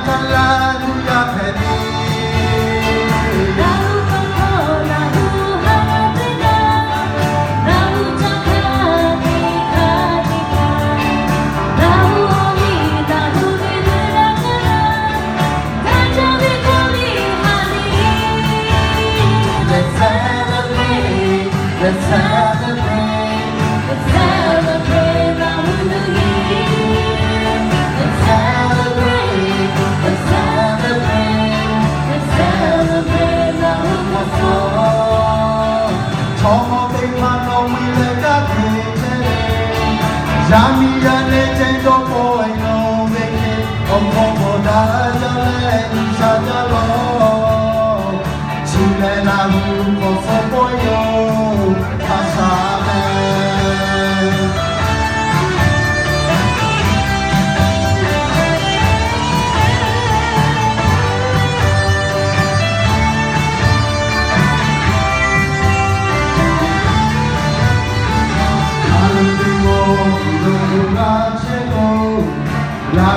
kaladu ya pedi Lahu koko lahu haratena Lahu cakati katika Lahu omi lahu bidurakana Tajabi kami hani Let's celebrate, let's celebrate Let's celebrate Lahu Nui Let's celebrate, let's celebrate Let's celebrate Lahu Koko Tomo be mano mi le ka pete Yami ya le jendo boy no veke Omo boda jale isha jalo Chile la hu koso boyo Pasame La